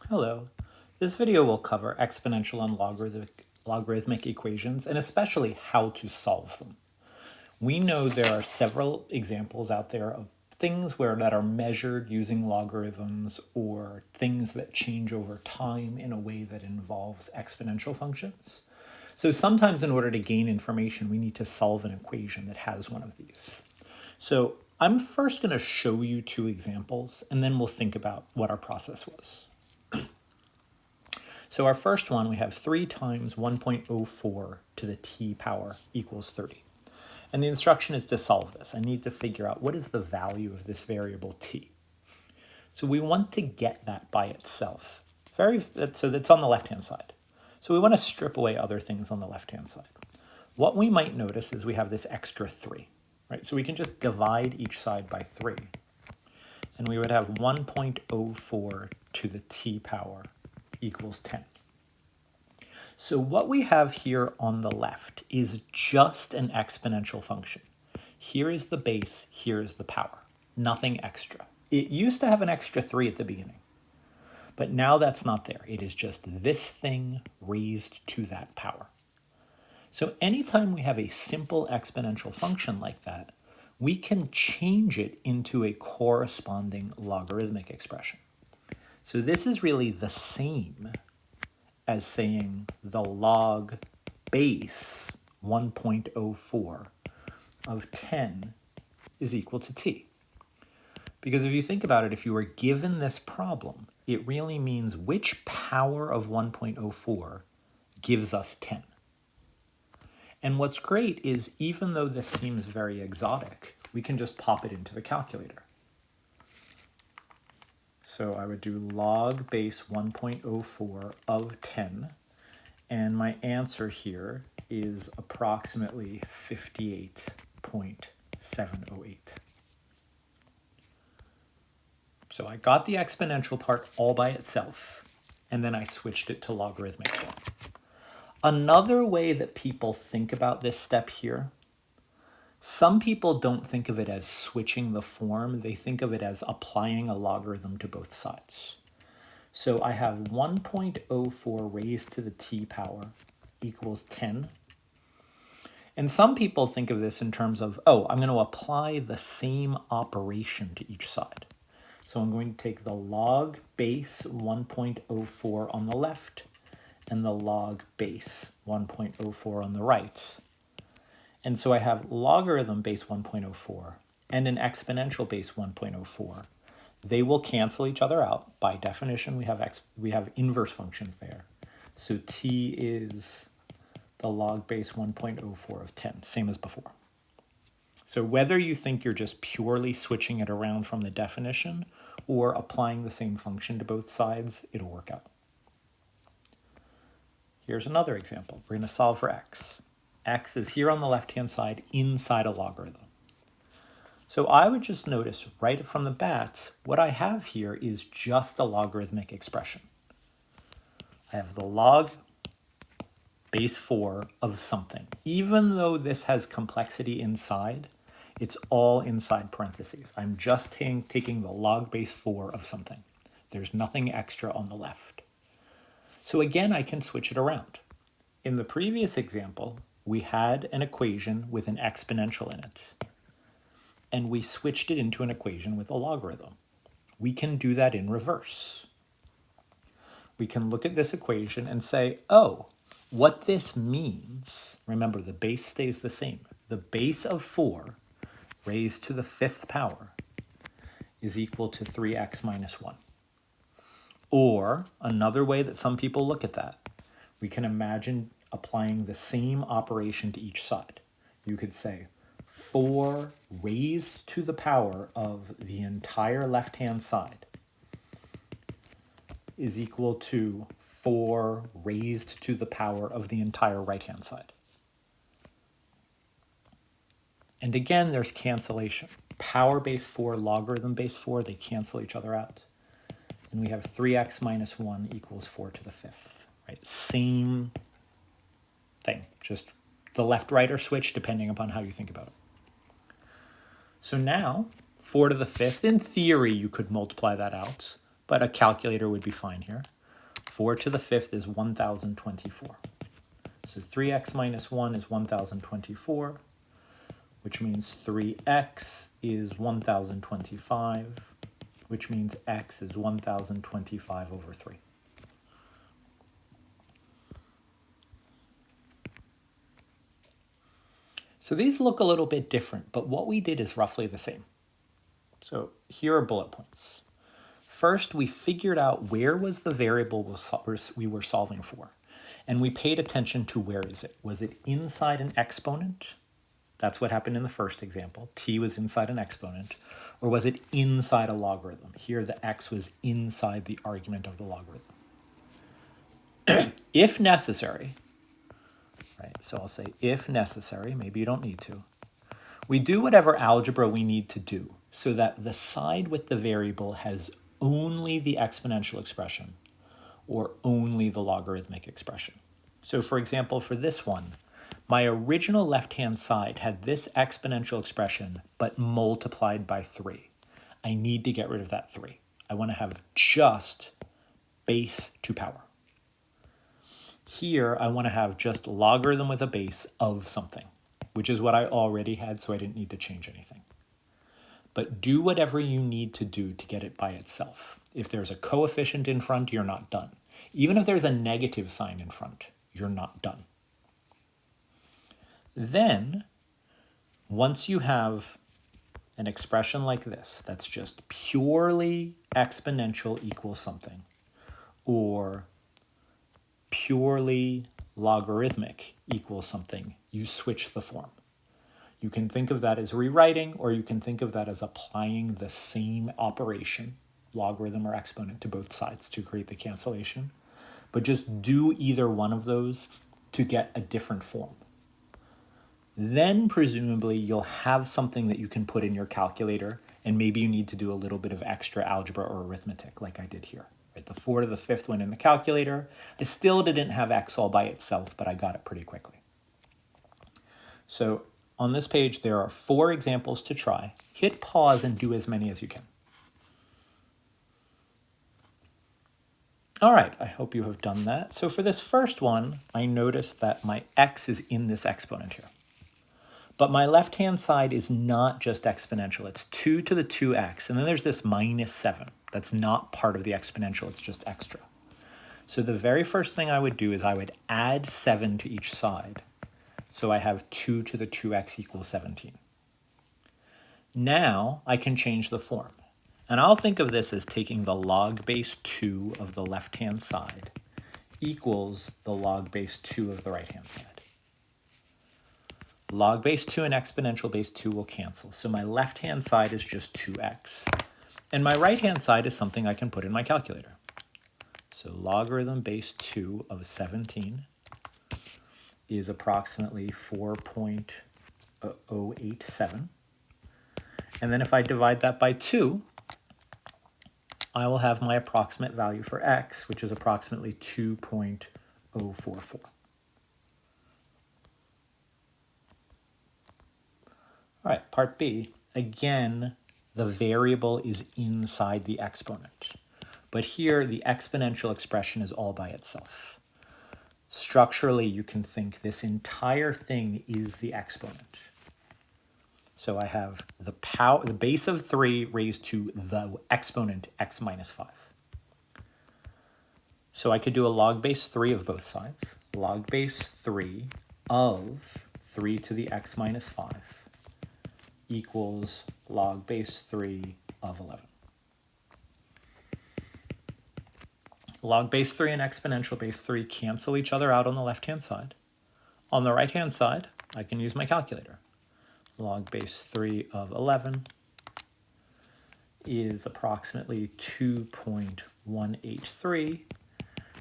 Hello. This video will cover exponential and logarithmic equations and especially how to solve them. We know there are several examples out there of things that are measured using logarithms or things that change over time in a way that involves exponential functions. So sometimes in order to gain information, we need to solve an equation that has one of these. So I'm first going to show you two examples, and then we'll think about what our process was. So our first one, we have 3 times 1.04 to the t power equals 30. And the instruction is to solve this. I need to figure out what is the value of this variable t. So we want to get that by itself. So that's on the left-hand side. So we want to strip away other things on the left-hand side. What we might notice is we have this extra 3, right? So we can just divide each side by 3. And we would have 1.04 to the t power equals 10. So what we have here on the left is just an exponential function. Here is the base, here is the power, nothing extra. It used to have an extra 3 at the beginning, but now that's not there. It is just this thing raised to that power. So anytime we have a simple exponential function like that, we can change it into a corresponding logarithmic expression. So this is really the same as saying the log base 1.04 of 10 is equal to t. Because if you think about it, if you were given this problem, it really means which power of 1.04 gives us 10. And what's great is even though this seems very exotic, we can just pop it into the calculator. So I would do log base 1.04 of 10, and my answer here is approximately 58.708. So I got the exponential part all by itself, and then I switched it to logarithmic form. Another way that people think about this step here, some people don't think of it as switching the form. They think of it as applying a logarithm to both sides. So I have 1.04 raised to the t power equals 10. And some people think of this in terms of, oh, I'm going to apply the same operation to each side. So I'm going to take the log base 1.04 on the left and the log base 1.04 on the right. And so I have logarithm base 1.04 and an exponential base 1.04. They will cancel each other out. By definition, we have inverse functions there. So t is the log base 1.04 of 10, same as before. So whether you think you're just purely switching it around from the definition or applying the same function to both sides, it'll work out. Here's another example. We're going to solve for x. X is here on the left-hand side inside a logarithm. So I would just notice right from the bat, what I have here is just a logarithmic expression. I have the log base 4 of something. Even though this has complexity inside, it's all inside parentheses. I'm just taking the log base 4 of something. There's nothing extra on the left. So again, I can switch it around. In the previous example, we had an equation with an exponential in it, and we switched it into an equation with a logarithm. We can do that in reverse. We can look at this equation and say, oh, what this means, remember the base stays the same. The base of 4 raised to the 5th power is equal to 3x minus 1. Or another way that some people look at that, we can imagine applying the same operation to each side. You could say 4 raised to the power of the entire left-hand side is equal to 4 raised to the power of the entire right-hand side. And again, there's cancellation. Power base 4, logarithm base 4, they cancel each other out. And we have 3x minus 1 equals 4 to the 5th, right? Same thing, just the left-right are switched depending upon how you think about it. So now, 4 to the 5th, in theory, you could multiply that out, but a calculator would be fine here. 4 to the 5th is 1024. So 3x minus 1 is 1024, which means 3x is 1025, which means x is 1025 over 3. So these look a little bit different, but what we did is roughly the same. So here are bullet points. First, we figured out where was the variable we were solving for, and we paid attention to where is it. Was it inside an exponent? That's what happened in the first example. T was inside an exponent. Or was it inside a logarithm? Here, the x was inside the argument of the logarithm. If necessary, right, so I'll say if necessary, maybe you don't need to, we do whatever algebra we need to do so that the side with the variable has only the exponential expression or only the logarithmic expression. So for example, for this one, my original left-hand side had this exponential expression, but multiplied by 3. I need to get rid of that 3. I want to have just base to power. Here, I want to have just logarithm with a base of something, which is what I already had, so I didn't need to change anything. But do whatever you need to do to get it by itself. If there's a coefficient in front, you're not done. Even if there's a negative sign in front, you're not done. Then, once you have an expression like this, that's just purely exponential equals something, or purely logarithmic equals something, you switch the form. You can think of that as rewriting, or you can think of that as applying the same operation, logarithm or exponent, to both sides to create the cancellation. But just do either one of those to get a different form. Then presumably you'll have something that you can put in your calculator, and maybe you need to do a little bit of extra algebra or arithmetic like I did here. Right? The 4 to the 5th went in the calculator. I still didn't have x all by itself, but I got it pretty quickly. So on this page, there are 4 examples to try. Hit pause and do as many as you can. All right, I hope you have done that. So for this first one, I noticed that my x is in this exponent here. But my left-hand side is not just exponential. It's 2 to the 2x, and then there's this minus 7. That's not part of the exponential, it's just extra. So the very first thing I would do is I would add 7 to each side. So I have 2 to the 2x equals 17. Now I can change the form. And I'll think of this as taking the log base 2 of the left-hand side equals the log base 2 of the right-hand side. Log base 2 and exponential base 2 will cancel. So my left-hand side is just 2x. And my right-hand side is something I can put in my calculator. So logarithm base 2 of 17 is approximately 4.087. And then if I divide that by 2, I will have my approximate value for x, which is approximately 2.044. All right, part B. Again, the variable is inside the exponent. But here, the exponential expression is all by itself. Structurally, you can think this entire thing is the exponent. So I have the base of 3 raised to the exponent x minus 5. So I could do a log base 3 of both sides. Log base 3 of 3 to the x minus 5 equals log base 3 of 11. Log base 3 and exponential base 3 cancel each other out on the left-hand side. On the right-hand side, I can use my calculator. Log base 3 of 11 is approximately 2.183.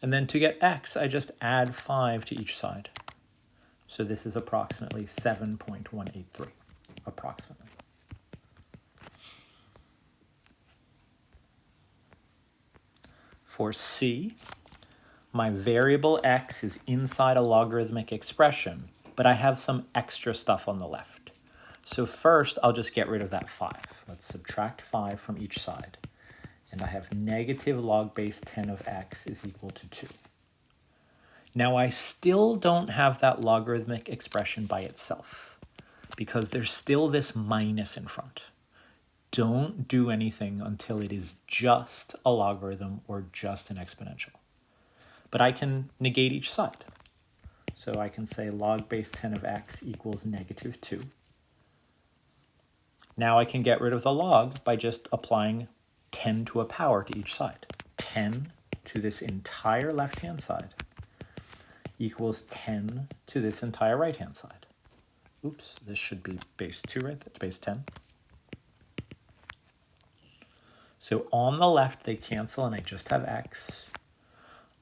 And then to get x, I just add 5 to each side. So this is approximately 7.183, approximately. For C, my variable x is inside a logarithmic expression, but I have some extra stuff on the left. So first, I'll just get rid of that 5. Let's subtract 5 from each side. and I have negative log base 10 of x is equal to 2. Now I still don't have that logarithmic expression by itself because there's still this minus in front. Don't do anything until it is just a logarithm or just an exponential. But I can negate each side. So I can say log base 10 of x equals negative 2. Now I can get rid of the log by just applying 10 to a power to each side. 10 to this entire left-hand side equals 10 to this entire right-hand side. Oops, this should be base 2, right? That's base 10. So on the left, they cancel, and I just have x.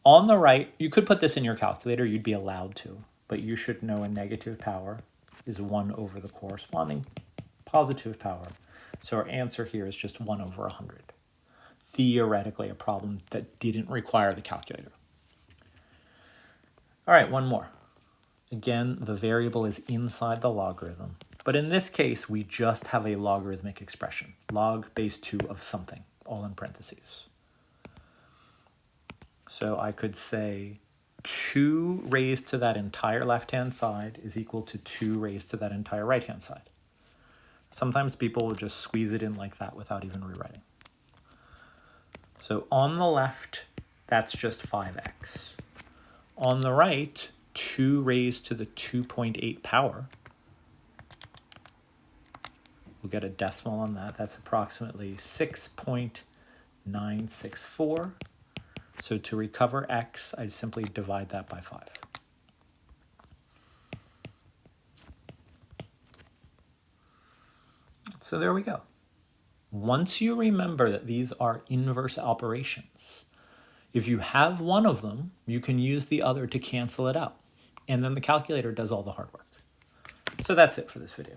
On the right, you could put this in your calculator. You'd be allowed to, but you should know a negative power is 1 over the corresponding positive power. So our answer here is just 1 over 100. Theoretically, a problem that didn't require the calculator. All right, one more. Again, the variable is inside the logarithm, but in this case, we just have a logarithmic expression, log base 2 of something, all in parentheses. So I could say 2 raised to that entire left-hand side is equal to 2 raised to that entire right-hand side. Sometimes people will just squeeze it in like that without even rewriting. So on the left, that's just 5x. On the right, 2 raised to the 2.8 power. We'll get a decimal on that. That's approximately 6.964. So to recover x, I simply divide that by 5. So there we go. Once you remember that these are inverse operations, if you have one of them, you can use the other to cancel it out. And then the calculator does all the hard work. So that's it for this video.